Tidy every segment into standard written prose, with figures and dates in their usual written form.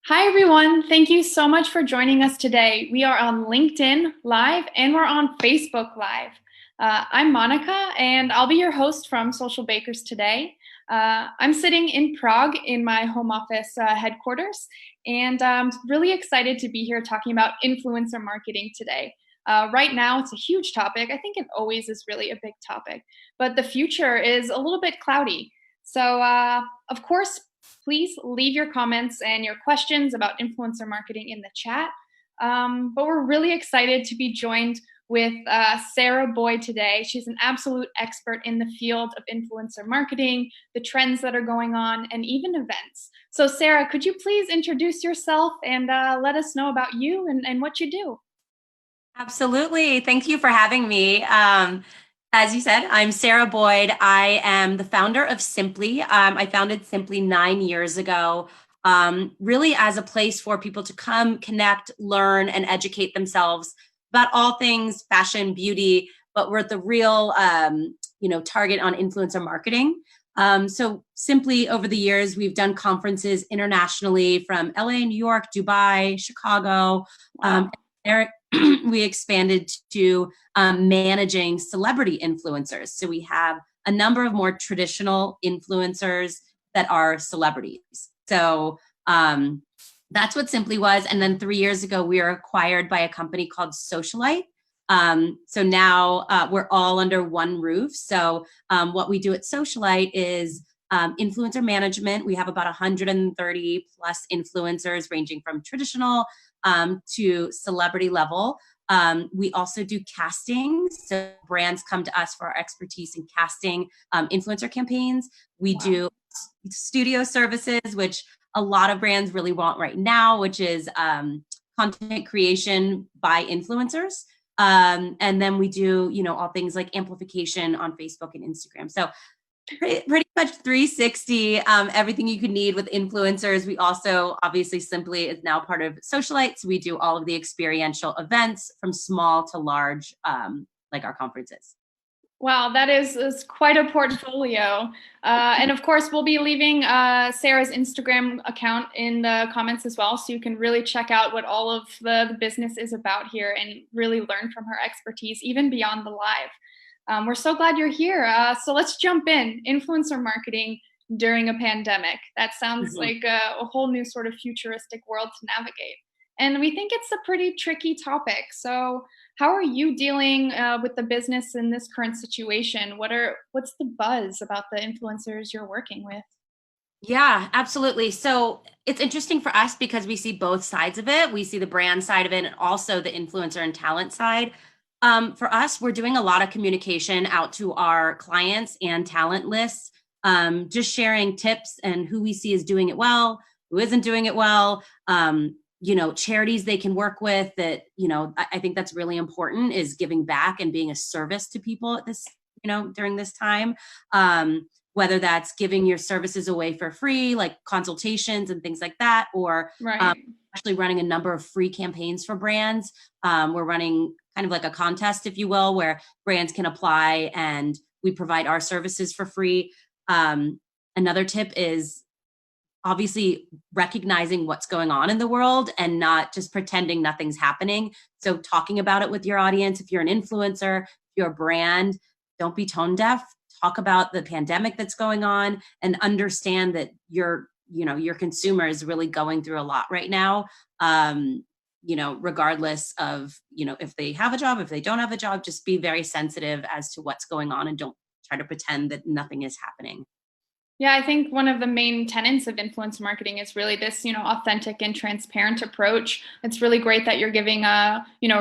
Hi, everyone. Thank you so much for joining us today. We are on LinkedIn Live and we're on Facebook Live. I'm Monica, and I'll be your host from Social Bakers today. I'm sitting in Prague in my home office headquarters, and I'm really excited to be here talking about influencer marketing today. Right now, it's a huge topic. I think it always is really a big topic, but the future is a little bit cloudy. So, of course, please leave your comments and your questions about influencer marketing in the chat. But we're really excited to be joined with Sarah Boyd today. She's an absolute expert in the field of influencer marketing, the trends that are going on, and even events. So Sarah, could you please introduce yourself and let us know about you and what you do? Absolutely. Thank you for having me. As you said, I'm Sarah Boyd. I am the founder of Simply. I founded Simply 9 years ago, really as a place for people to come, connect, learn, and educate themselves about all things fashion, beauty, but we're the real, target on influencer marketing. So Simply over the years, we've done conferences internationally from LA, New York, Dubai, Chicago. Wow. Eric, we expanded to managing celebrity influencers. So we have a number of more traditional influencers that are celebrities. So that's what Simply was. And then 3 years ago, we were acquired by a company called Socialyte. So now we're all under one roof. So what we do at Socialyte is influencer management. We have about 130 plus influencers ranging from traditional to celebrity level. We also do casting. So brands come to us for our expertise in casting influencer campaigns. We do studio services, which a lot of brands really want right now, which is content creation by influencers. And then we do, all things like amplification on Facebook and Instagram. So pretty much 360, everything you could need with influencers. We also, obviously, Simply is now part of Socialyte. So we do all of the experiential events from small to large, like our conferences. Wow, that is quite a portfolio. And of course, we'll be leaving Sarah's Instagram account in the comments as well, so you can really check out what all of the business is about here and really learn from her expertise, even beyond the live. We're so glad you're here. So let's jump in. Influencer marketing during a pandemic. That sounds like a whole new sort of futuristic world to navigate. And we think it's a pretty tricky topic. So how are you dealing with the business in this current situation? What's the buzz about the influencers you're working with? Yeah, absolutely. So it's interesting for us because we see both sides of it. We see the brand side of it and also the influencer and talent side. For us, we're doing a lot of communication out to our clients and talent lists, just sharing tips and who we see is doing it well, who isn't doing it well, charities they can work with that, I think that's really important is giving back and being a service to people at this, during this time. Whether that's giving your services away for free, like consultations and things like that, or Right. actually running a number of free campaigns for brands. We're running kind of like a contest, if you will, where brands can apply and we provide our services for free. Another tip is obviously recognizing what's going on in the world and not just pretending nothing's happening. So talking about it with your audience, if you're an influencer, if you're a brand, don't be tone deaf. Talk about the pandemic that's going on and understand that your consumer is really going through a lot right now. Regardless of, if they have a job, if they don't have a job, just be very sensitive as to what's going on and don't try to pretend that nothing is happening. Yeah, I think one of the main tenets of influence marketing is really this, authentic and transparent approach. It's really great that you're giving,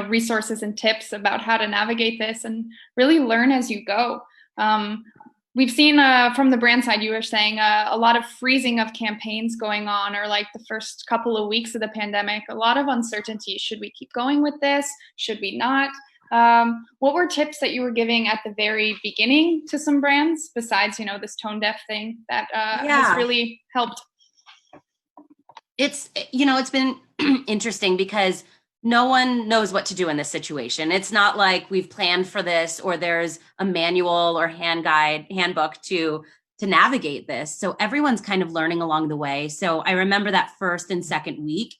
resources and tips about how to navigate this and really learn as you go. We've seen from the brand side, you were saying a lot of freezing of campaigns going on, or like the first couple of weeks of the pandemic, a lot of uncertainty. Should we keep going with this? Should we not? What were tips that you were giving at the very beginning to some brands besides, this tone deaf thing that has really helped? It's been interesting because no one knows what to do in this situation. It's not like we've planned for this or there's a manual or handbook to navigate this. So everyone's kind of learning along the way. So I remember that first and second week,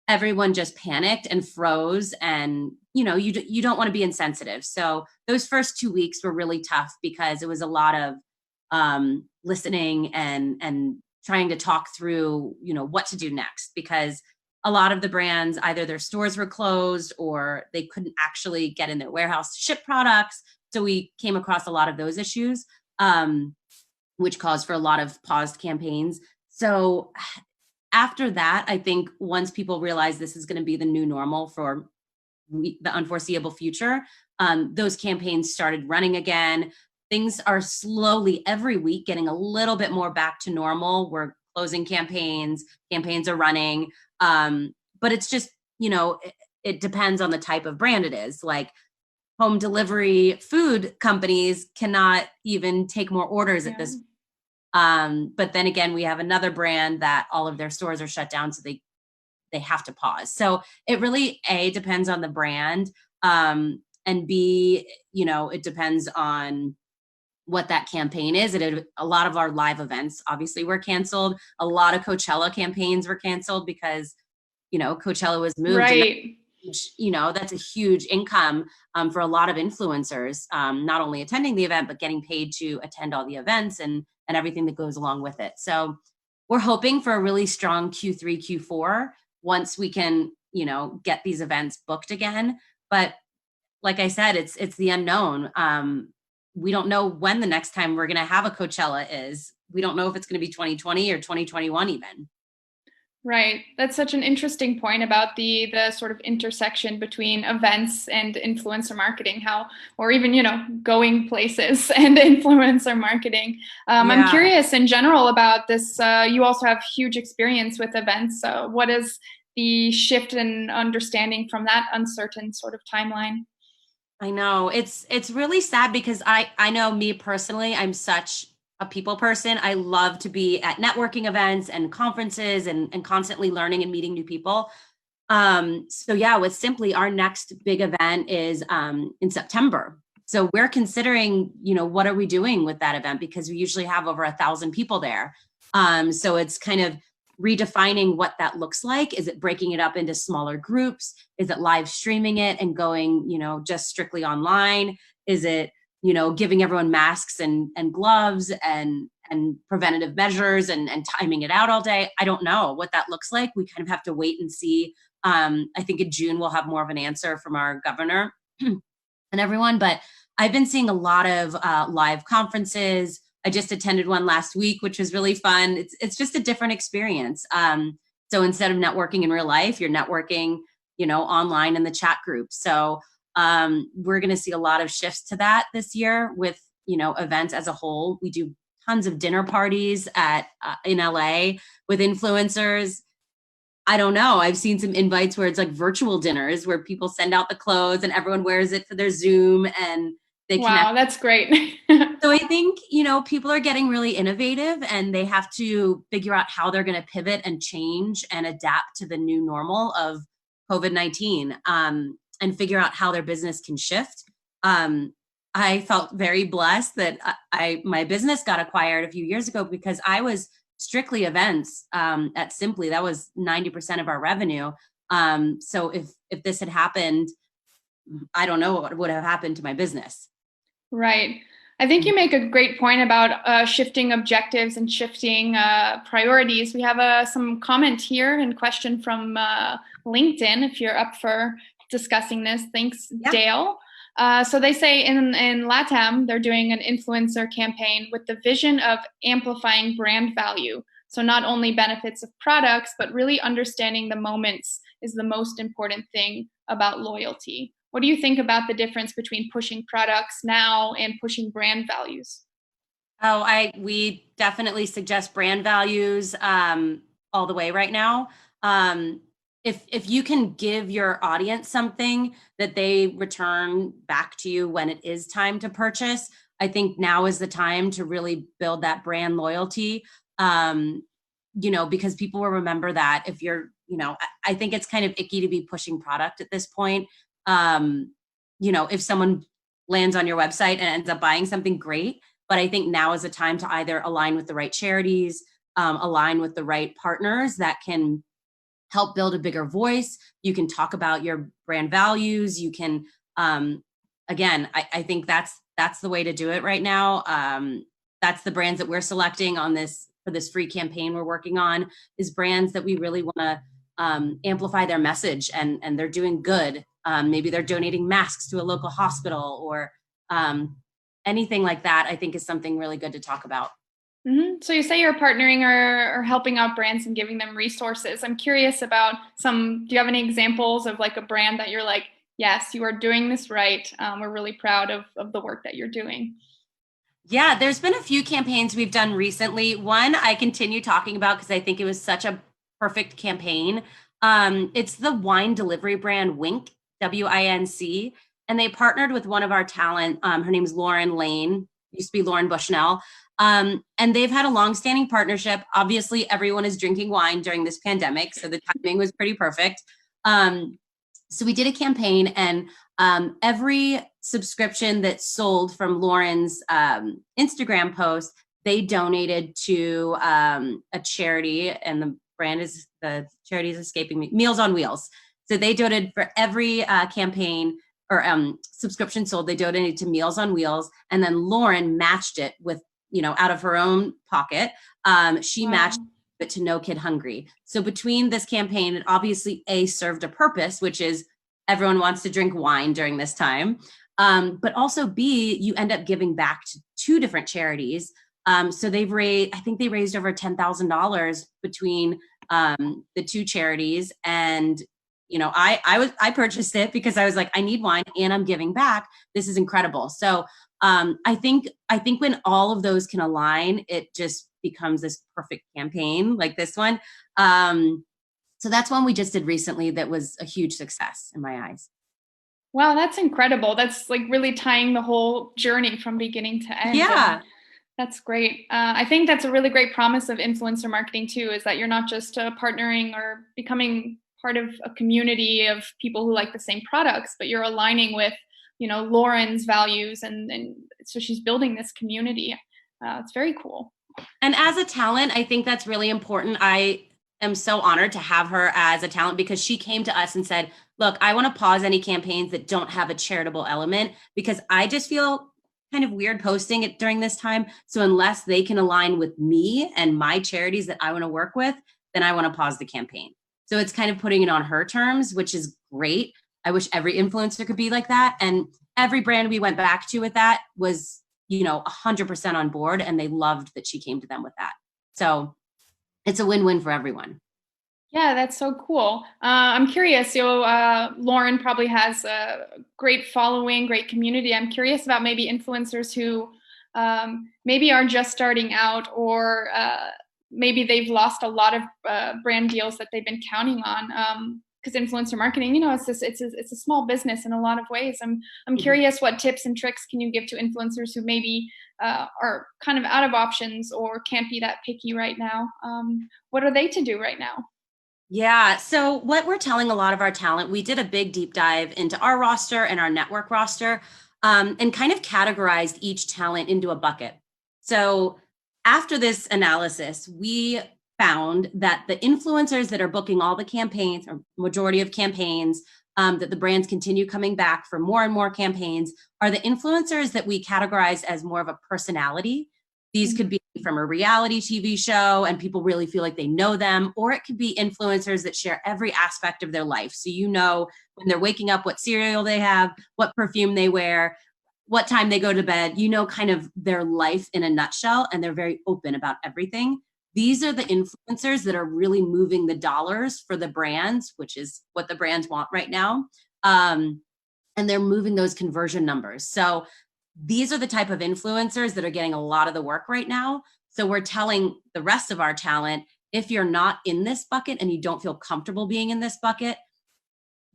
everyone just panicked and froze, and you don't want to be insensitive. So those first 2 weeks were really tough because it was a lot of listening and trying to talk through what to do next, because a lot of the brands, either their stores were closed or they couldn't actually get in their warehouse to ship products. So we came across a lot of those issues, which caused for a lot of paused campaigns. So after that, I think once people realize this is going to be the new normal for the unforeseeable future, those campaigns started running again. Things are slowly every week getting a little bit more back to normal. We're closing campaigns are running. But it's just, it depends on the type of brand it is. Like home delivery food companies cannot even take more orders at this. But then again, we have another brand that all of their stores are shut down, so they have to pause. So it really, A, depends on the brand, and B, it depends on what that campaign is. A lot of our live events obviously were canceled. A lot of Coachella campaigns were canceled because Coachella was moved. Right. And that's a huge income for a lot of influencers, not only attending the event, but getting paid to attend all the events and everything that goes along with it. So we're hoping for a really strong Q3, Q4 once we can, get these events booked again. But like I said, it's the unknown. We don't know when the next time we're going to have a Coachella is. We don't know if it's going to be 2020 or 2021 even. Right. That's such an interesting point about the sort of intersection between events and influencer marketing, or even, going places and influencer marketing. I'm curious in general about this. You also have huge experience with events. So what is the shift in understanding from that uncertain sort of timeline? I know it's really sad because I know me personally, I'm such a people person. I love to be at networking events and conferences and constantly learning and meeting new people. So yeah, with Simply, our next big event is in September. So we're considering, what are we doing with that event? Because we usually have over 1,000 people there. So it's kind of redefining what that looks like. Is it breaking it up into smaller groups? Is it live streaming it and going, just strictly online? Is it, giving everyone masks and gloves and preventative measures and timing it out all day? I don't know what that looks like. We kind of have to wait and see. I think in June we'll have more of an answer from our governor and everyone. But I've been seeing a lot of live conferences. I just attended one last week, which was really fun. It's just a different experience. So instead of networking in real life, you're networking, online in the chat group. So we're going to see a lot of shifts to that this year with, events as a whole. We do tons of dinner parties in LA with influencers. I don't know. I've seen some invites where it's like virtual dinners where people send out the clothes and everyone wears it for their Zoom and they connect. Wow, that's great. So I think, people are getting really innovative and they have to figure out how they're going to pivot and change and adapt to the new normal of COVID-19, and figure out how their business can shift. I felt very blessed that my business got acquired a few years ago because I was strictly events at Simply. That was 90% of our revenue. So if this had happened, I don't know what would have happened to my business. Right. I think you make a great point about shifting objectives and shifting priorities. We have some comment here and question from LinkedIn, if you're up for discussing this. Thanks, yeah. Dale. So they say in LATAM, they're doing an influencer campaign with the vision of amplifying brand value. So not only benefits of products, but really understanding the moments is the most important thing about loyalty. What do you think about the difference between pushing products now and pushing brand values? We definitely suggest brand values all the way right now. If you can give your audience something that they return back to you when it is time to purchase, I think now is the time to really build that brand loyalty. Because people will remember that if you're, I think it's kind of icky to be pushing product at this point. If someone lands on your website and ends up buying something, great. But I think now is a time to either align with the right charities, align with the right partners that can help build a bigger voice. You can talk about your brand values. You can, again, I think that's the way to do it right now. That's the brands that we're selecting for this free campaign we're working on, is brands that we really want to amplify their message, and they're doing good. Maybe they're donating masks to a local hospital, or anything like that, I think is something really good to talk about. Mm-hmm. So you say you're partnering or helping out brands and giving them resources. I'm curious about do you have any examples of like a brand that you're like, yes, you are doing this right. We're really proud of the work that you're doing. Yeah, there's been a few campaigns we've done recently. One I continue talking about because I think it was such a perfect campaign. It's the wine delivery brand Winc, WINC, and they partnered with one of our talent. Her name's Lauren Lane, used to be Lauren Bushnell. And they've had a longstanding partnership. Obviously, everyone is drinking wine during this pandemic, so the timing was pretty perfect. So we did a campaign, and every subscription that sold from Lauren's Instagram post, they donated to a charity, and the charity is escaping me, Meals on Wheels. So they donated for every campaign or subscription sold, they donated to Meals on Wheels, and then Lauren matched it with, out of her own pocket. She matched it to No Kid Hungry. So between this campaign, it obviously served a purpose, which is everyone wants to drink wine during this time. But also B, you end up giving back to two different charities. So I think they raised over $10,000 between the two charities. And, I purchased it because I was like, I need wine and I'm giving back. This is incredible. So I think when all of those can align, it just becomes this perfect campaign like this one. So that's one we just did recently that was a huge success in my eyes. Wow, that's incredible. That's like really tying the whole journey from beginning to end. Yeah. That's great. I think that's a really great promise of influencer marketing too, is that you're not just partnering or becoming part of a community of people who like the same products, but you're aligning with, Lauren's values, and so she's building this community. It's very cool. And as a talent, I think that's really important. I am so honored to have her as a talent because she came to us and said, look, I want to pause any campaigns that don't have a charitable element because I just feel kind of weird posting it during this time. So unless they can align with me and my charities that I want to work with, then I want to pause the campaign. So it's kind of putting it on her terms, which is great. I wish every influencer could be like that. And every brand we went back to with that was, 100% on board, and they loved that she came to them with that. So it's a win-win for everyone. Yeah, that's so cool. I'm curious. Lauren probably has a great following, great community. I'm curious about maybe influencers who maybe are just starting out, or maybe they've lost a lot of brand deals that they've been counting on. Because influencer marketing, it's a small business in a lot of ways. I'm curious, what tips and tricks can you give to influencers who maybe are kind of out of options or can't be that picky right now? What are they to do right now? Yeah. So what we're telling a lot of our talent, we did a big deep dive into our roster and our network roster, and kind of categorized each talent into a bucket. So after this analysis, we found that the influencers that are booking all the campaigns, or majority of campaigns, that the brands continue coming back for more and more campaigns, are the influencers that we categorize as more of a personality. These could be from a reality TV show and people really feel like they know them, or it could be influencers that share every aspect of their life. So when they're waking up, what cereal they have, what perfume they wear, what time they go to bed, kind of their life in a nutshell, and they're very open about everything. These are the influencers that are really moving the dollars for the brands, which is what the brands want right now. And they're moving those conversion numbers. So these are the type of influencers that are getting a lot of the work right now. So we're telling the rest of our talent, if you're not in this bucket and you don't feel comfortable being in this bucket,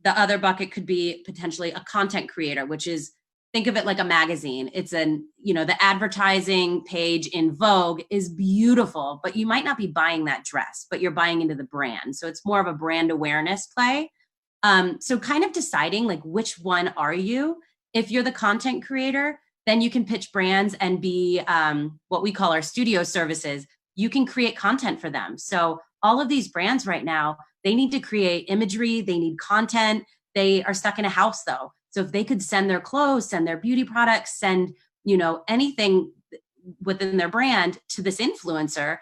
the other bucket could be potentially a content creator, which is, think of it like a magazine. It's the advertising page in Vogue is beautiful, but you might not be buying that dress, but you're buying into the brand. So it's more of a brand awareness play. So kind of deciding like, which one are you? If you're the content creator, Then you can pitch brands and be what we call our studio services. You can create content for them. So all of these brands right now, they need to create imagery, they need content. They are stuck in a house though. So if they could send their clothes, send their beauty products, send, anything within their brand to this influencer,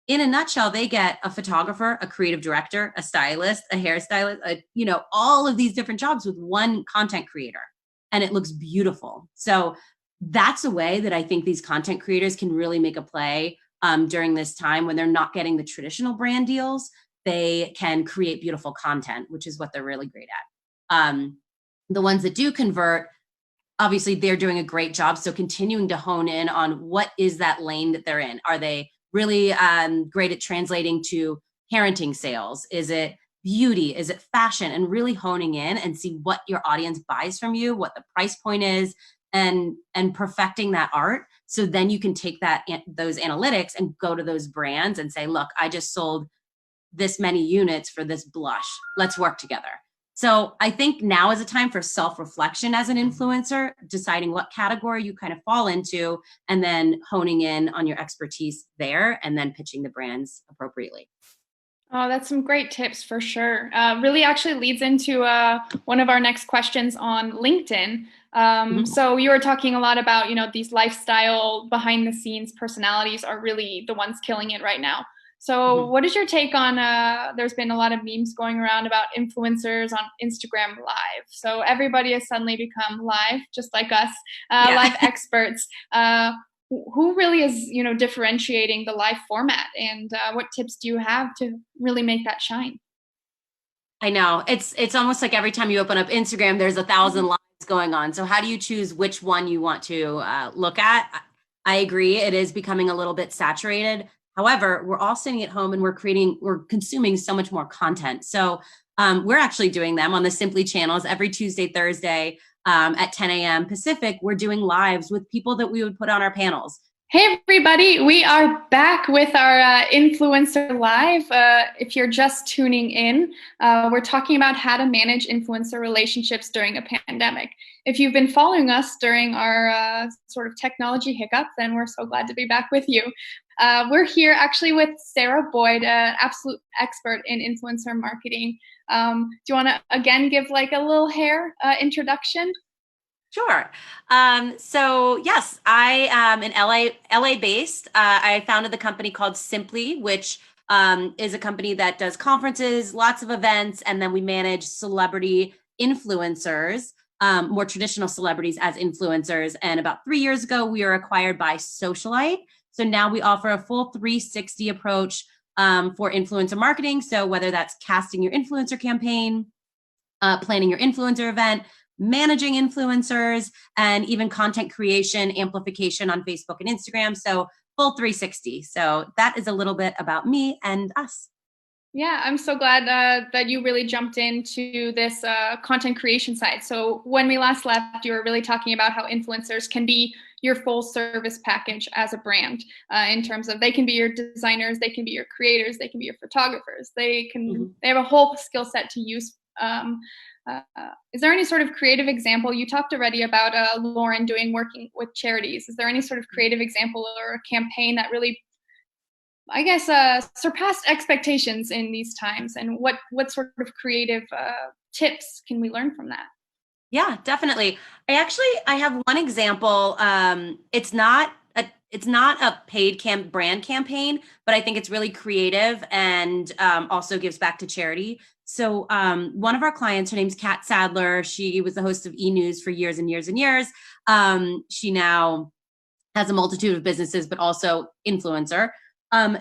in a nutshell, they get a photographer, a creative director, a stylist, a hairstylist, all of these different jobs with one content creator, and it looks beautiful. So that's a way that I think these content creators can really make a play during this time when they're not getting the traditional brand deals. They can create beautiful content, which is what they're really great at. The ones that do convert, obviously they're doing a great job. So continuing to hone in on what is that lane that they're in. Are they really great at translating to parenting sales? Is it beauty? Is it fashion? And really honing in and see what your audience buys from you, what the price point is, and perfecting that art. So then you can take those analytics and go to those brands and say, look, I just sold this many units for this blush. Let's work together. So I think now is a time for self-reflection as an influencer, deciding what category you kind of fall into, and then honing in on your expertise there, and then pitching the brands appropriately. Oh, that's some great tips for sure. Really actually leads into one of our next questions on LinkedIn. So you were talking a lot about, these lifestyle behind the scenes personalities are really the ones killing it right now. So what is your take on, there's been a lot of memes going around about influencers on Instagram Live. So everybody has suddenly become live, just like us, live experts. Who really is, differentiating the live format, and what tips do you have to really make that shine? I know it's almost like every time you open up Instagram, there's 1,000 lives going on. So how do you choose which one you want to look at? I agree. It is becoming a little bit saturated. However, we're all sitting at home and we're consuming so much more content. So we're actually doing them on the Simply channels every Tuesday, Thursday at 10 a.m. Pacific. We're doing lives with people that we would put on our panels. Hey, everybody. We are back with our Influencer Live. If you're just tuning in, we're talking about how to manage influencer relationships during a pandemic. If you've been following us during our sort of technology hiccup, then we're so glad to be back with you. We're here actually with Sarah Boyd, an absolute expert in influencer marketing. Do you want to, again, give like a little hair introduction? Sure. So yes, I am in LA based. I founded the company called Simply, which is a company that does conferences, lots of events, and then we manage celebrity influencers, more traditional celebrities as influencers. And about 3 years ago, we were acquired by Socialyte. So now we offer a full 360 approach for influencer marketing. So whether that's casting your influencer campaign, planning your influencer event, managing influencers, and even content creation, amplification on Facebook and Instagram. So full 360. So that is a little bit about me and us. Yeah, I'm so glad that you really jumped into this content creation side. So when we last left, you were really talking about how influencers can be your full service package as a brand, in terms of they can be your designers, they can be your creators, they can be your photographers. They have a whole skill set to use. Is there any sort of creative example? You talked already about Lauren working with charities. Is there any sort of creative example or a campaign that really, I guess, surpassed expectations in these times? And what sort of creative tips can we learn from that? Yeah, definitely. I have one example. It's not a paid brand campaign, but I think it's really creative and also gives back to charity. So one of our clients, her name's Kat Sadler. She was the host of E! News for years and years and years. She now has a multitude of businesses, but also influencer.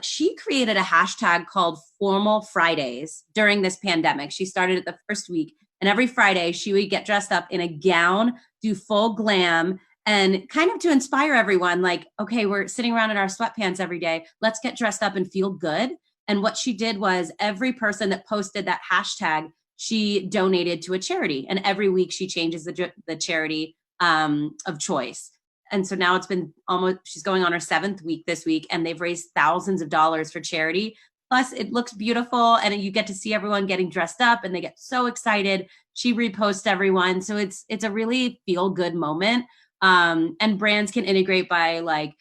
She created a hashtag called Formal Fridays during this pandemic. She started it the first week, and every Friday she would get dressed up in a gown, do full glam, and kind of to inspire everyone, like, okay, we're sitting around in our sweatpants every day. Let's get dressed up and feel good. And what she did was every person that posted that hashtag, she donated to a charity. And every week she changes the charity of choice. And so now she's going on her 7th week this week, and they've raised thousands of dollars for charity. Plus it looks beautiful, and you get to see everyone getting dressed up and they get so excited. She reposts everyone. So it's a really feel good moment. And brands can integrate by like,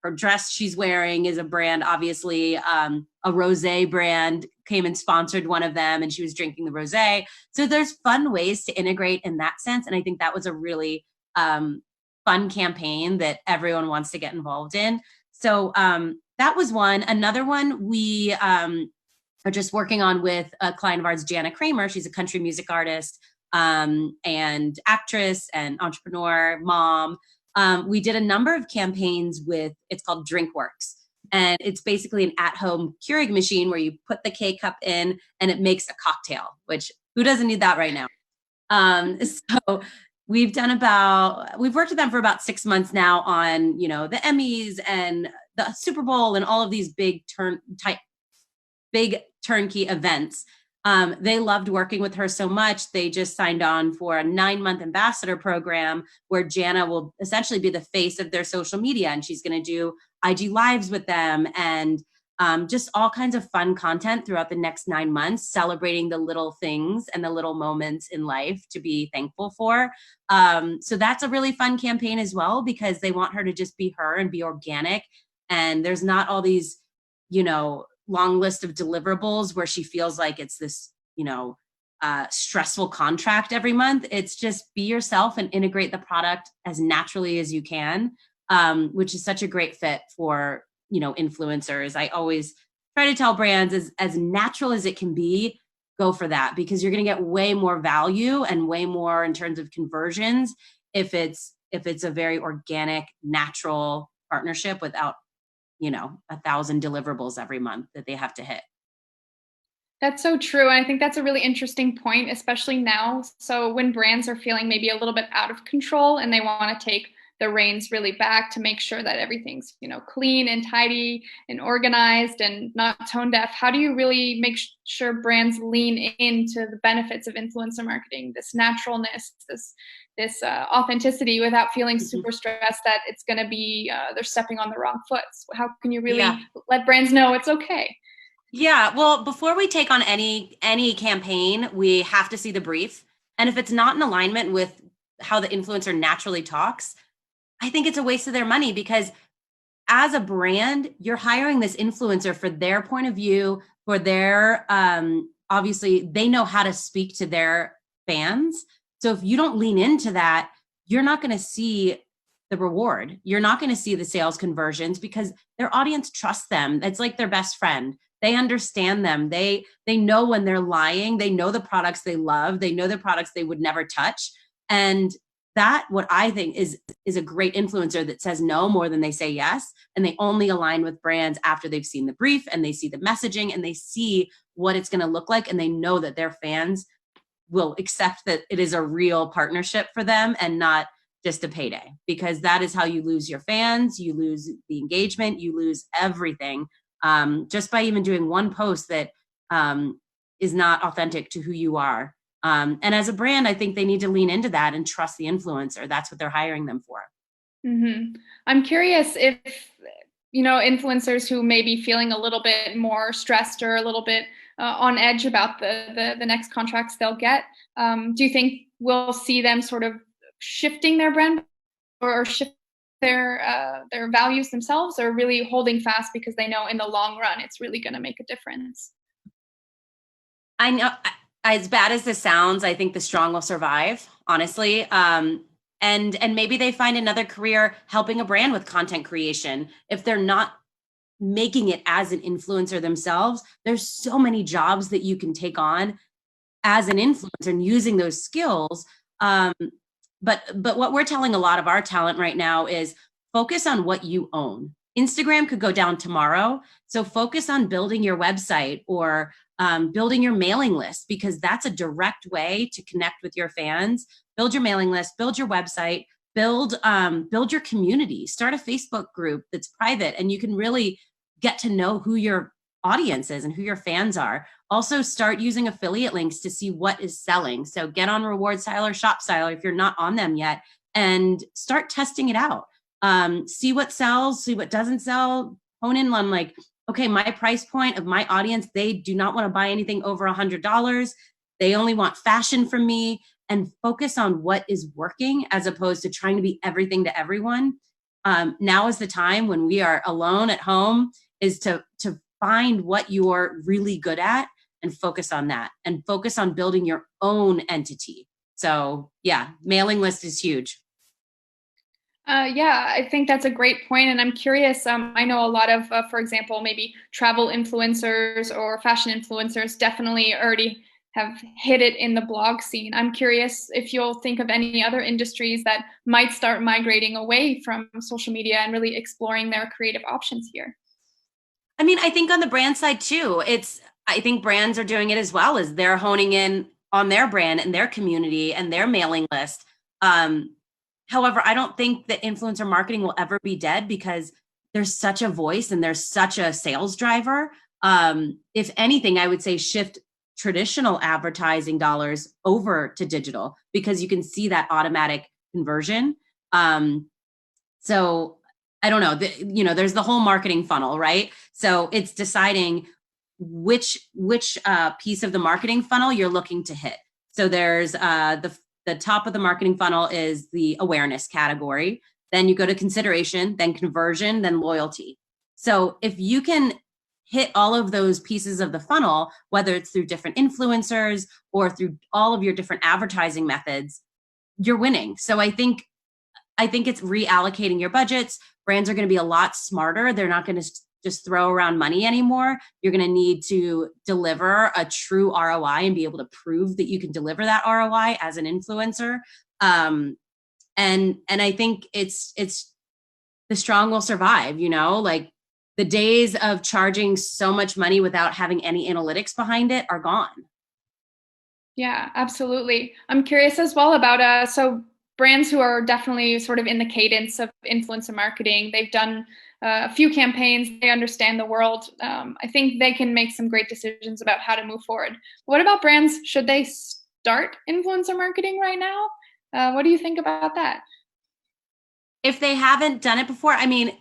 her dress she's wearing is a brand, obviously. A rosé brand came and sponsored one of them, and she was drinking the rosé. So there's fun ways to integrate in that sense. And I think that was a really fun campaign that everyone wants to get involved in. So that was one. Another one we are just working on with a client of ours, Jana Kramer. She's a country music artist and actress and entrepreneur, mom. We did a number of campaigns with, it's called DrinkWorks. And it's basically an at-home Keurig machine where you put the K-cup in and it makes a cocktail, which who doesn't need that right now? So we've worked with them for about 6 months now on, the Emmys and the Super Bowl and all of these big turnkey events. They loved working with her so much. They just signed on for a 9-month ambassador program where Jana will essentially be the face of their social media. And she's going to do IG lives with them and just all kinds of fun content throughout the next 9 months, celebrating the little things and the little moments in life to be thankful for. So that's a really fun campaign as well, because they want her to just be her and be organic. And there's not all these, long list of deliverables where she feels like it's this, stressful contract every month. It's just be yourself and integrate the product as naturally as you can, which is such a great fit for, influencers. I always try to tell brands as natural as it can be, go for that, because you're going to get way more value and way more in terms of conversions if it's a very organic, natural partnership without 1,000 deliverables every month that they have to hit. That's so true. And I think that's a really interesting point, especially now. So when brands are feeling maybe a little bit out of control and they want to take the reins really back to make sure that everything's, clean and tidy and organized and not tone deaf, how do you really make sure brands lean into the benefits of influencer marketing, this naturalness, this authenticity, without feeling super stressed that it's going to be they're stepping on the wrong foot? How can you really let brands know it's okay? Yeah, well, before we take on any campaign, we have to see the brief. And if it's not in alignment with how the influencer naturally talks, I think it's a waste of their money, because as a brand, you're hiring this influencer for their point of view, for their, obviously they know how to speak to their fans. So if you don't lean into that, you're not going to see the reward. You're not going to see the sales conversions, because their audience trusts them. It's like their best friend. They understand them. They know when they're lying. They know the products they love. They know the products they would never touch. And that, what I think is a great influencer that says no more than they say yes. And they only align with brands after they've seen the brief and they see the messaging and they see what it's going to look like. And they know that their fans will accept that it is a real partnership for them and not just a payday, because that is how you lose your fans. You lose the engagement, you lose everything, just by even doing one post that is not authentic to who you are. And as a brand, I think they need to lean into that and trust the influencer. That's what they're hiring them for. Mm-hmm. I'm curious if, influencers who may be feeling a little bit more stressed or a little bit on edge about the next contracts they'll get, do you think we'll see them sort of shifting their brand or shift their values themselves, or really holding fast because they know in the long run it's really going to make a difference? I know, as bad as this sounds, I think the strong will survive, honestly. And maybe they find another career helping a brand with content creation. If they're not making it as an influencer themselves, there's so many jobs that you can take on as an influencer and using those skills. But what we're telling a lot of our talent right now is focus on what you own. Instagram could go down tomorrow. So focus on building your website or building your mailing list, because that's a direct way to connect with your fans. Build your mailing list, build your website, build your community, start a Facebook group that's private, and you can really get to know who your audience is and who your fans are. Also start using affiliate links to see what is selling. So get on RewardStyle or ShopStyle if you're not on them yet, and start testing it out. See what sells, see what doesn't sell, hone in on like, okay, my price point of my audience, they do not want to buy anything over $100. They only want fashion from me. and focus on what is working as opposed to trying to be everything to everyone. Now is the time when we are alone at home is to find what you're really good at and focus on that and focus on building your own entity. So yeah, mailing list is huge. Yeah, I think that's a great point. And I'm curious, I know a lot of, for example, maybe travel influencers or fashion influencers definitely already have hit it in the blog scene. I'm curious if you'll think of any other industries that might start migrating away from social media and really exploring their creative options here. I mean, I think on the brand side too, I think brands are doing it as well as they're honing in on their brand and their community and their mailing list. However, I don't think that influencer marketing will ever be dead because there's such a voice and there's such a sales driver. If anything, I would say shift traditional advertising dollars over to digital because you can see that automatic conversion. So I don't know, there's the whole marketing funnel, right? So it's deciding which piece of the marketing funnel you're looking to hit. So there's the top of the marketing funnel is the awareness category. Then you go to consideration, then conversion, then loyalty. So if you can hit all of those pieces of the funnel, whether it's through different influencers or through all of your different advertising methods, you're winning. So I think it's reallocating your budgets. Brands are going to be a lot smarter. They're not going to just throw around money anymore. You're going to need to deliver a true ROI and be able to prove that you can deliver that ROI as an influencer. And I think it's the strong will survive, like the days of charging so much money without having any analytics behind it are gone. Yeah, absolutely. I'm curious as well about so brands who are definitely sort of in the cadence of influencer marketing. They've done a few campaigns. They understand the world. I think they can make some great decisions about how to move forward. What about brands? Should they start influencer marketing right now? What do you think about that? If they haven't done it before, I mean,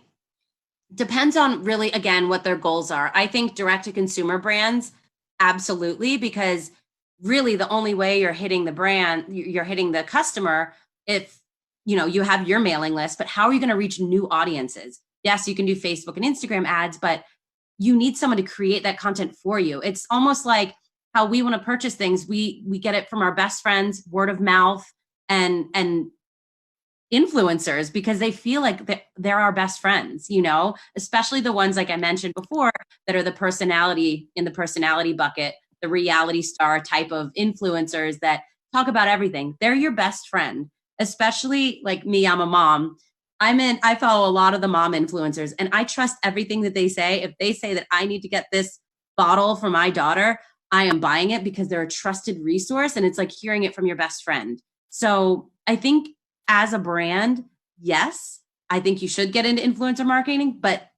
depends on really, again, what their goals are. I think direct to consumer brands, absolutely, because really the only way you're hitting the brand, you're hitting the customer if you have your mailing list, but how are you going to reach new audiences? Yes, you can do Facebook and Instagram ads, but you need someone to create that content for you. It's almost like how we want to purchase things. We get it from our best friends, word of mouth, and influencers because they feel like they're our best friends, especially the ones like I mentioned before that are the personality in the personality bucket, the reality star type of influencers that talk about everything. They're your best friend. Especially like me, I'm a mom. I follow a lot of the mom influencers and I trust everything that they say. If they say that I need to get this bottle for my daughter, I am buying it because they're a trusted resource and it's like hearing it from your best friend. So I think as a brand, yes, I think you should get into influencer marketing, but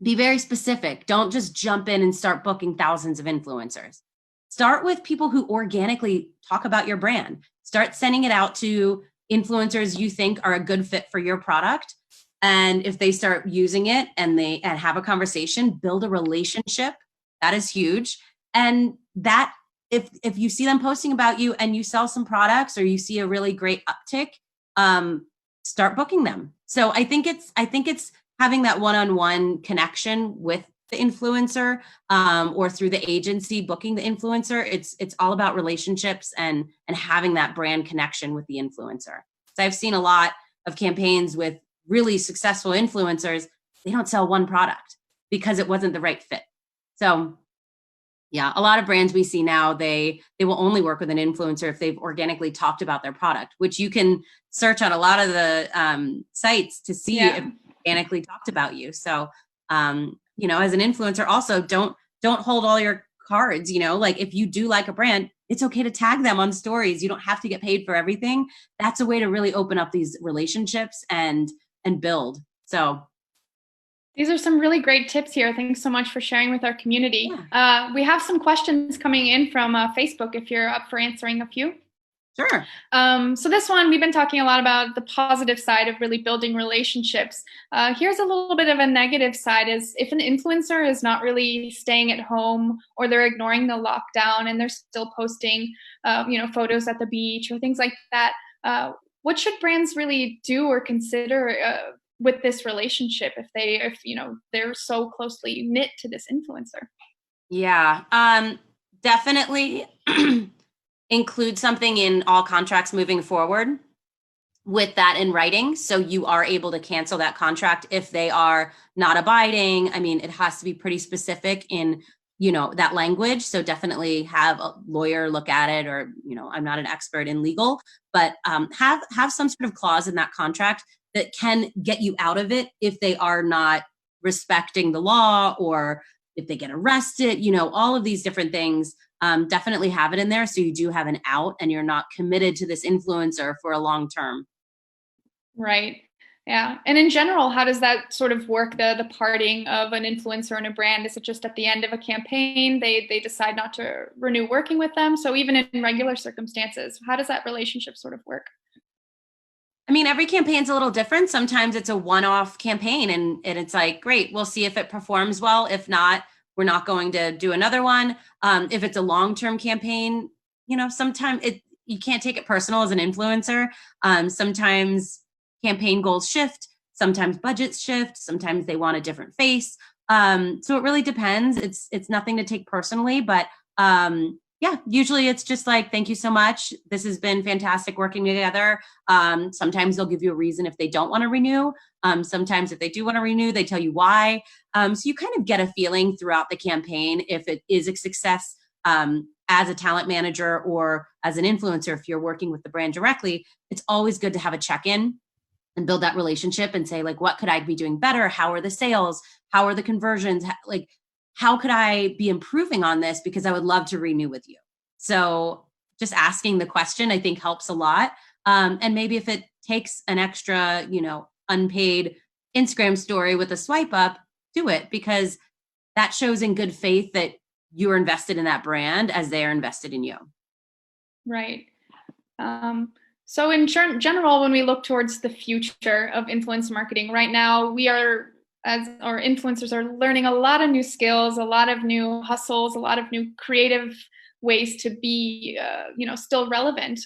be very specific. Don't just jump in and start booking thousands of influencers. Start with people who organically talk about your brand. Start sending it out to influencers you think are a good fit for your product. And if they start using it and have a conversation, build a relationship. That is huge. And that if you see them posting about you and you sell some products or you see a really great uptick, start booking them. So I think it's having that one-on-one connection with the influencer or through the agency booking the influencer. It's all about relationships and having that brand connection with the influencer. So I've seen a lot of campaigns with really successful influencers. They don't sell one product because it wasn't the right fit. So yeah, a lot of brands we see now, they will only work with an influencer if they've organically talked about their product, which you can search on a lot of the sites to see if organically talked about you. So as an influencer, also don't hold all your cards. Like if you do like a brand, it's okay to tag them on stories. You don't have to get paid for everything. That's a way to really open up these relationships and build. So these are some really great tips here. Thanks so much for sharing with our community. Yeah. We have some questions coming in from Facebook if you're up for answering a few. Sure. So this one, we've been talking a lot about the positive side of really building relationships. Here's a little bit of a negative side is if an influencer is not really staying at home or they're ignoring the lockdown and they're still posting, photos at the beach or things like that, what should brands really do or consider with this relationship if they're so closely knit to this influencer? Yeah. Definitely include something in all contracts moving forward with that in writing. So you are able to cancel that contract if they are not abiding. I mean, it has to be pretty specific in, that language. So definitely have a lawyer look at it, or, I'm not an expert in legal, but have some sort of clause in that contract that can get you out of it if they are not respecting the law, or if they get arrested, all of these different things. Definitely have it in there so you do have an out and you're not committed to this influencer for a long term. Right. Yeah. And in general, how does that sort of work, the parting of an influencer and a brand? Is it just at the end of a campaign, they decide not to renew working with them? So even in regular circumstances, how does that relationship sort of work? I mean, every campaign's a little different. Sometimes it's a one-off campaign and it's like, great, we'll see if it performs well. If not, we're not going to do another one. If it's a long-term campaign, sometimes you can't take it personal as an influencer. Sometimes campaign goals shift, sometimes budgets shift, sometimes they want a different face. So it really depends. It's nothing to take personally, but yeah, usually it's just like, thank you so much. This has been fantastic working together. Sometimes they'll give you a reason if they don't want to renew. Sometimes if they do want to renew, they tell you why. So you kind of get a feeling throughout the campaign if it is a success. As a talent manager or as an influencer, if you're working with the brand directly, it's always good to have a check-in and build that relationship and say, like, what could I be doing better? How are the sales? How are the conversions? How could I be improving on this? Because I would love to renew with you. So just asking the question, I think, helps a lot. And maybe if it takes an extra, unpaid Instagram story with a swipe up, do it, because that shows in good faith that you're invested in that brand as they are invested in you. Right. So in general, when we look towards the future of influence marketing, right now we are, as our influencers, are learning a lot of new skills, a lot of new hustles, a lot of new creative ways to be, still relevant.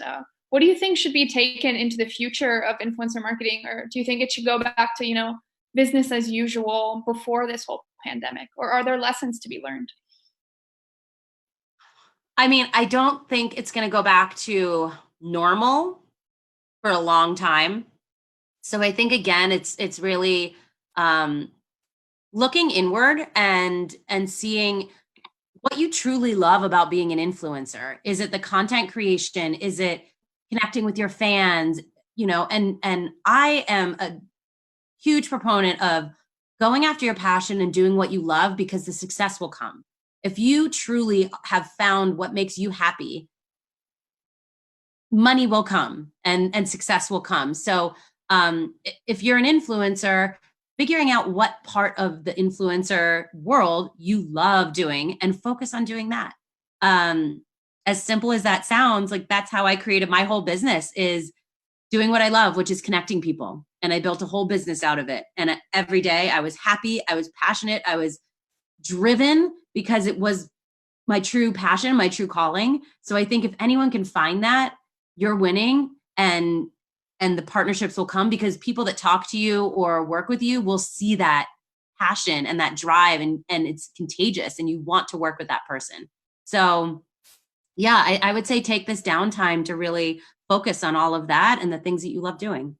What do you think should be taken into the future of influencer marketing, or do you think it should go back to business as usual before this whole pandemic, or are there lessons to be learned? I mean, I don't think it's going to go back to normal for a long time. So I think, again, it's really looking inward and seeing what you truly love about being an influencer. Is it the content creation? Is it connecting with your fans? And I am a huge proponent of going after your passion and doing what you love, because the success will come. If you truly have found what makes you happy, money will come and success will come. So if you're an influencer, figuring out what part of the influencer world you love doing and focus on doing that. As simple as that sounds, like, that's how I created my whole business, is doing what I love, which is connecting people. And I built a whole business out of it. And every day I was happy, I was passionate, I was driven, because it was my true passion, my true calling. So I think if anyone can find that, you're winning, and the partnerships will come, because people that talk to you or work with you will see that passion and that drive, and it's contagious, and you want to work with that person. So yeah, I would say take this downtime to really focus on all of that and the things that you love doing.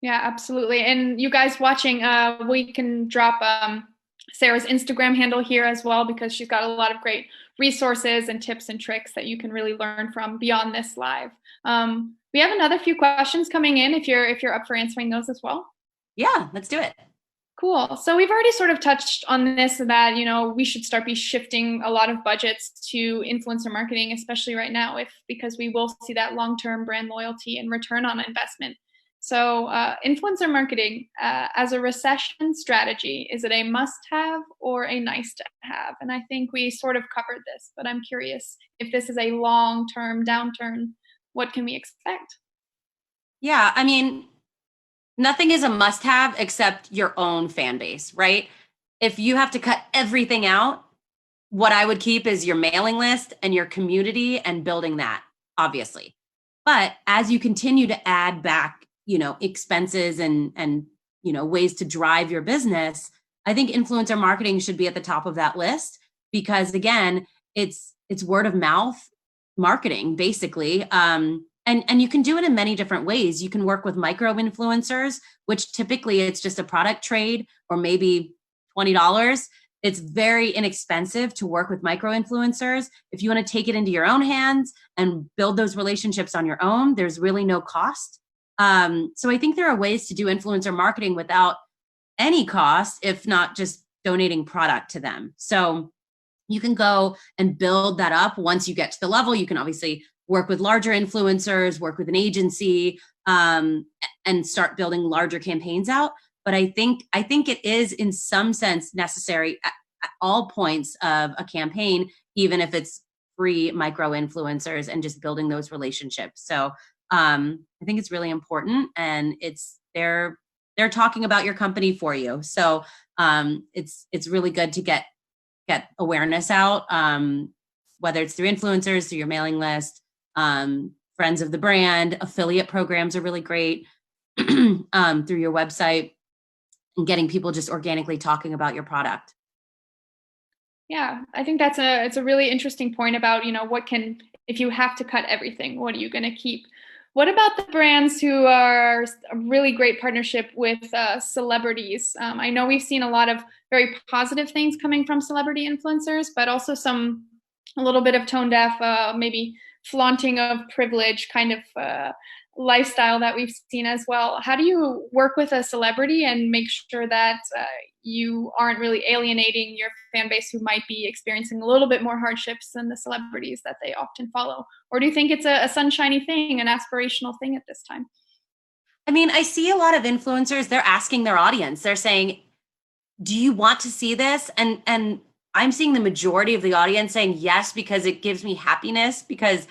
Yeah, absolutely. And you guys watching, we can drop Sarah's Instagram handle here as well, because she's got a lot of great resources and tips and tricks that you can really learn from beyond this live. We have another few questions coming in if you're up for answering those as well. Yeah, let's do it. Cool. So we've already sort of touched on this, that, we should be shifting a lot of budgets to influencer marketing, especially right now, because we will see that long-term brand loyalty and return on investment. So influencer marketing as a recession strategy, is it a must-have or a nice-to-have? And I think we sort of covered this, but I'm curious if this is a long-term downturn. what can we expect? Yeah, I mean, nothing is a must-have except your own fan base, right? If you have to cut everything out, what I would keep is your mailing list and your community and building that, obviously. But as you continue to add back, expenses and ways to drive your business, I think influencer marketing should be at the top of that list because again, it's word of mouth marketing basically. And you can do it in many different ways. You can work with micro influencers, which typically it's just a product trade or maybe $20. It's very inexpensive to work with micro influencers. If you want to take it into your own hands and build those relationships on your own, there's really no cost. So I think there are ways to do influencer marketing without any cost, if not just donating product to them. So you can go and build that up. Once you get to the level, you can obviously work with larger influencers, work with an agency, and start building larger campaigns out. But I think it is in some sense necessary at all points of a campaign, even if it's free micro influencers and just building those relationships. So I think it's really important, and they're talking about your company for you. So it's really good to get awareness out, whether it's through influencers, through your mailing list, friends of the brand, affiliate programs are really great through your website, and getting people just organically talking about your product. Yeah, I think it's a really interesting point about, if you have to cut everything, what are you going to keep? What about the brands who are a really great partnership with celebrities? I know we've seen a lot of very positive things coming from celebrity influencers, but also a little bit of tone deaf, maybe flaunting of privilege kind of lifestyle that we've seen as well. How do you work with a celebrity and make sure that you aren't really alienating your fan base who might be experiencing a little bit more hardships than the celebrities that they often follow? Or do you think it's a sunshiny thing, an aspirational thing at this time? I mean, I see a lot of influencers, they're asking their audience, they're saying, do you want to see this? And I'm seeing the majority of the audience saying yes, because it gives me happiness, because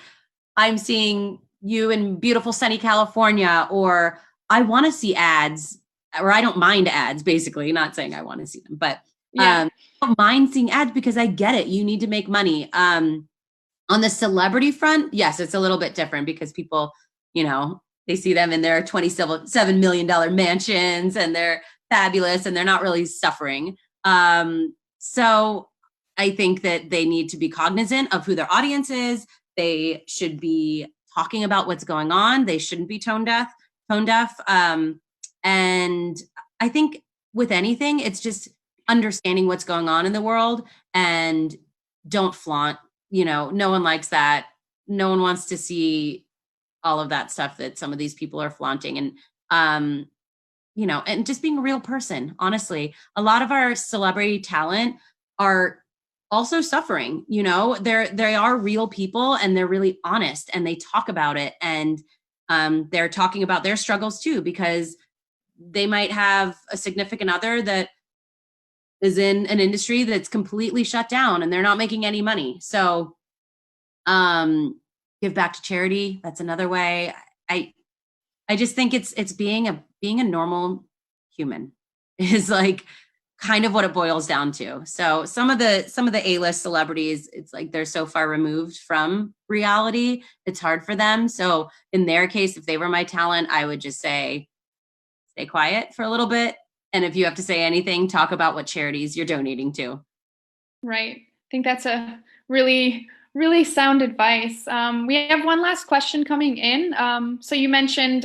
I'm seeing you in beautiful sunny California, or I want to see ads, or I don't mind ads, basically, not saying I want to see them, but I don't mind seeing ads because I get it. You need to make money. On the celebrity front, yes, it's a little bit different because people, they see them in their $27 million mansions and they're fabulous and they're not really suffering. So I think that they need to be cognizant of who their audience is. They should be talking about what's going on. They shouldn't be tone deaf. And I think with anything, it's just understanding what's going on in the world and don't flaunt. No one likes that. No one wants to see all of that stuff that some of these people are flaunting. And, and just being a real person, honestly. A lot of our celebrity talent are also suffering, they are real people and they're really honest and they talk about it. And they're talking about their struggles too, because they might have a significant other that is in an industry that's completely shut down and they're not making any money. So give back to charity. That's another way. I just think it's being a normal human is like kind of what it boils down to. So some of the A-list celebrities, it's like they're so far removed from reality, it's hard for them. So in their case, if they were my talent, I would just say, stay quiet for a little bit. And if you have to say anything, talk about what charities you're donating to. Right. I think that's a really, really sound advice. We have one last question coming in. So you mentioned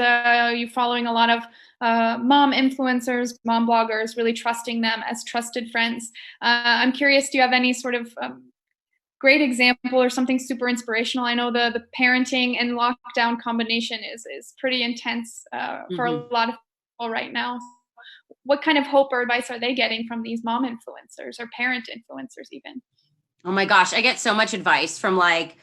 you following a lot of mom influencers, mom bloggers, really trusting them as trusted friends. I'm curious, do you have any sort of great example or something super inspirational? I know the parenting and lockdown combination is pretty intense for a lot of people right now. What kind of hope or advice are they getting from these mom influencers or parent influencers even? Oh my gosh, I get so much advice from like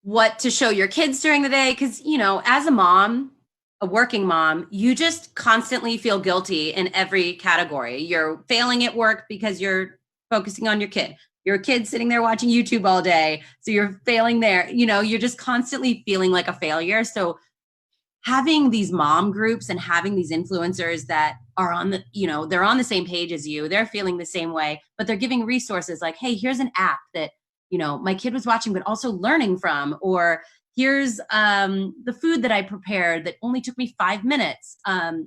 what to show your kids during the day. Cause as a mom, a working mom, you just constantly feel guilty in every category. You're failing at work because you're focusing on your kid. Your kid's sitting there watching YouTube all day. So you're failing there. You're just constantly feeling like a failure. So having these mom groups and having these influencers that are on they're on the same page as you, they're feeling the same way, but they're giving resources like, hey, here's an app that, my kid was watching, but also learning from, or here's the food that I prepared that only took me 5 minutes.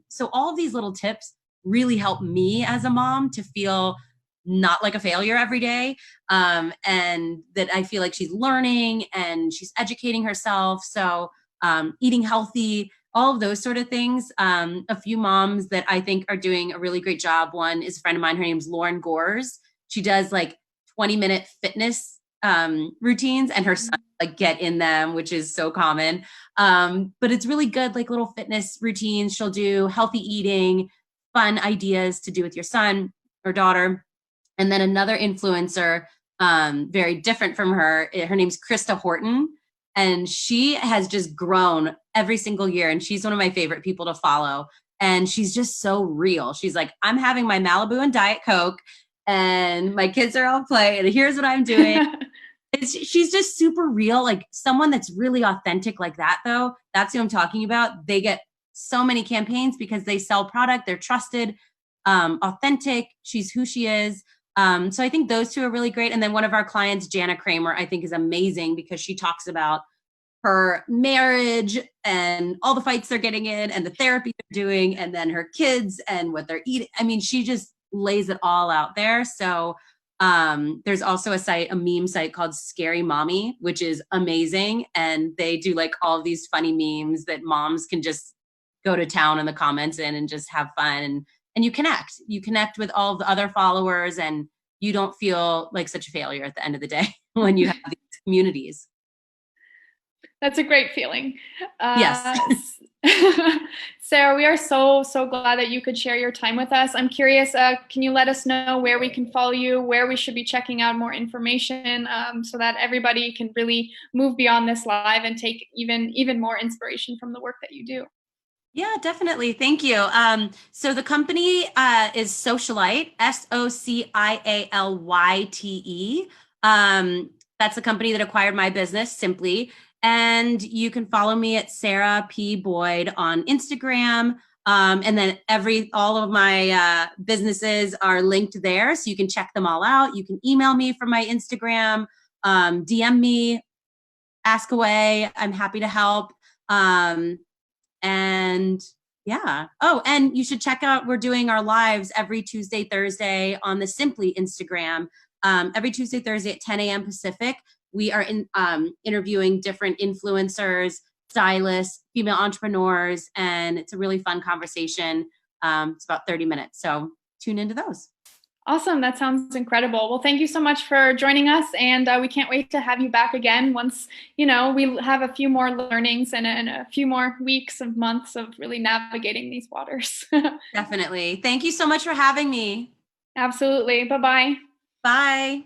So all of these little tips really help me as a mom to feel not like a failure every day. And that I feel like she's learning and she's educating herself. So eating healthy, all of those sort of things. A few moms that I think are doing a really great job. One is a friend of mine. Her name's Lauren Gores. She does like 20-minute fitness routines, and her son like get in them, which is so common. But it's really good, like little fitness routines. She'll do healthy eating, fun ideas to do with your son or daughter. And then another influencer, very different from her, her name's Krista Horton. And she has just grown every single year. And she's one of my favorite people to follow. And she's just so real. She's like, I'm having my Malibu and Diet Coke and my kids are all play. And here's what I'm doing. She's just super real. Like someone that's really authentic like that, though, that's who I'm talking about. They get so many campaigns because they sell product. They're trusted, authentic. She's who she is. So I think those two are really great. And then one of our clients, Jana Kramer, I think is amazing because she talks about her marriage and all the fights they're getting in and the therapy they're doing, and then her kids and what they're eating. I mean, she just lays it all out there. So there's also a meme site called Scary Mommy, which is amazing. And they do like all of these funny memes that moms can just go to town in the comments and just have fun. And you connect with all of the other followers, and you don't feel like such a failure at the end of the day when you have these communities. That's a great feeling. Yes. Sarah, we are so glad that you could share your time with us. I'm curious, can you let us know where we can follow you, where we should be checking out more information, so that everybody can really move beyond this live and take even more inspiration from the work that you do? Yeah, definitely. Thank you. So the company is Socialyte, Socialyte. That's the company that acquired my business, Simply. And you can follow me at Sarah P. Boyd on Instagram. And then all of my businesses are linked there, so you can check them all out. You can email me from my Instagram, DM me, ask away. I'm happy to help. And yeah. Oh, and you should check out, we're doing our lives every Tuesday, Thursday on the Simply Instagram. Every Tuesday, Thursday at 10 a.m. Pacific. We are interviewing different influencers, stylists, female entrepreneurs, and it's a really fun conversation. It's about 30 minutes. So tune into those. Awesome. That sounds incredible. Well, thank you so much for joining us. And we can't wait to have you back again once, we have a few more learnings and a few more weeks of months of really navigating these waters. Definitely. Thank you so much for having me. Absolutely. Bye-bye. Bye.